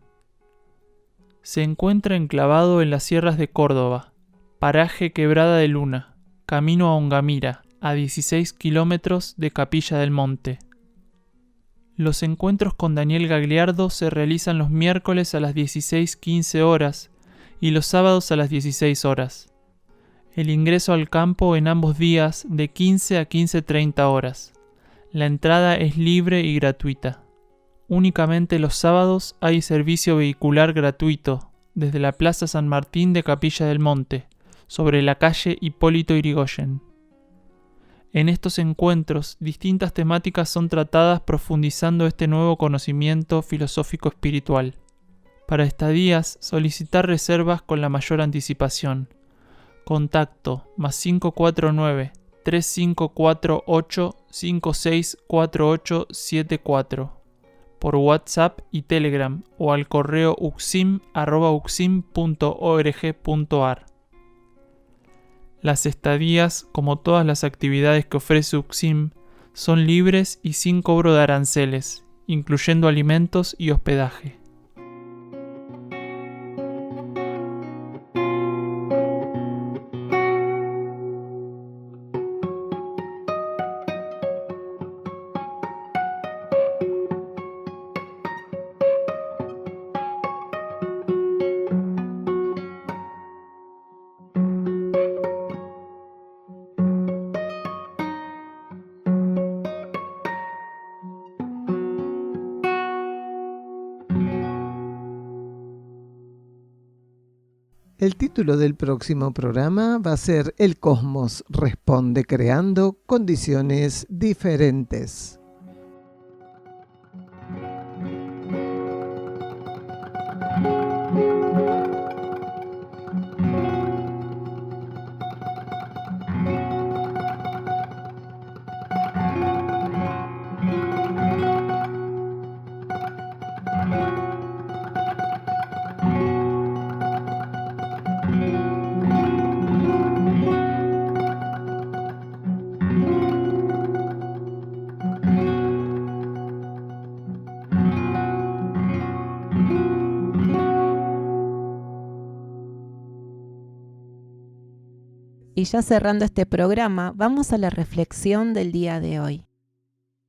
Speaker 4: Se encuentra enclavado en las sierras de Córdoba, paraje Quebrada de Luna, camino a Ongamira, a 16 kilómetros de Capilla del Monte. Los encuentros con Daniel Gagliardo se realizan los miércoles a las 16:15 horas y los sábados a las 16 horas. El ingreso al campo en ambos días de 15 a 15:30 horas. La entrada es libre y gratuita. Únicamente los sábados hay servicio vehicular gratuito desde la Plaza San Martín de Capilla del Monte, sobre la calle Hipólito Yrigoyen. En estos encuentros, distintas temáticas son tratadas profundizando este nuevo conocimiento filosófico espiritual. Para estadías, solicitar reservas con la mayor anticipación. Contacto +549 3548 564874 por WhatsApp y Telegram o al correo uxim@uxim.org.ar. Las estadías, como todas las actividades que ofrece Uxim, son libres y sin cobro de aranceles, incluyendo alimentos y hospedaje.
Speaker 3: El título del próximo programa va a ser El Cosmos responde creando condiciones diferentes.
Speaker 2: Y ya cerrando este programa, vamos a la reflexión del día de hoy.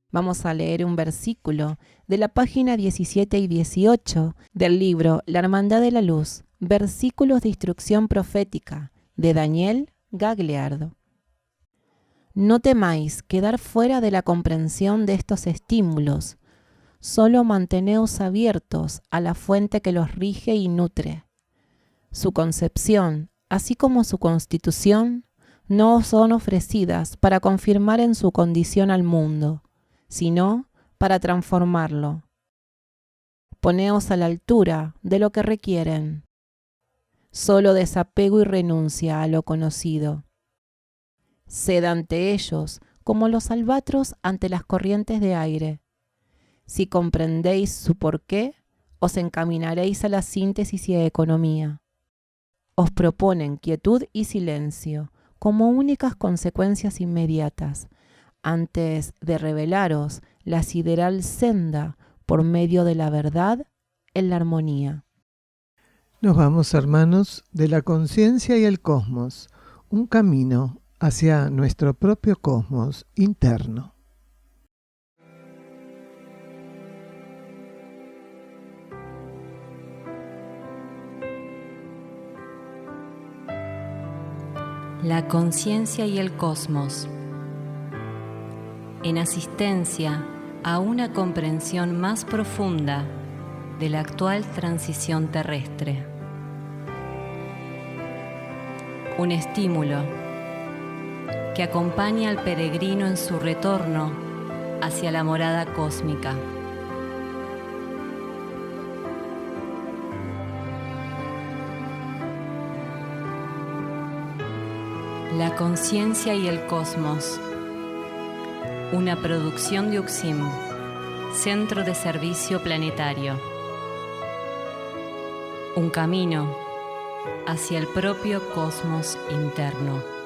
Speaker 2: Vamos a leer un versículo de la página 17 y 18 del libro La Hermandad de la Luz, versículos de instrucción profética, de Daniel Gagliardo. No temáis quedar fuera de la comprensión de estos estímulos, solo manteneos abiertos a la fuente que los rige y nutre. Su concepción, así como su constitución, no son ofrecidas para confirmar en su condición al mundo, sino para transformarlo. Poneos a la altura de lo que requieren. Solo desapego y renuncia a lo conocido. Sed ante ellos como los albatros ante las corrientes de aire. Si comprendéis su porqué, os encaminaréis a la síntesis y a economía. Os proponen quietud y silencio como únicas consecuencias inmediatas, antes de revelaros la sideral senda por medio de la verdad en la armonía.
Speaker 3: Nos vamos, hermanos, de la conciencia y el cosmos, un camino hacia nuestro propio cosmos interno.
Speaker 1: La conciencia y el cosmos, en asistencia a una comprensión más profunda de la actual transición terrestre. Un estímulo que acompaña al peregrino en su retorno hacia la morada cósmica. La conciencia y el cosmos, una producción de UXIM, Centro de Servicio Planetario. Un camino hacia el propio cosmos interno.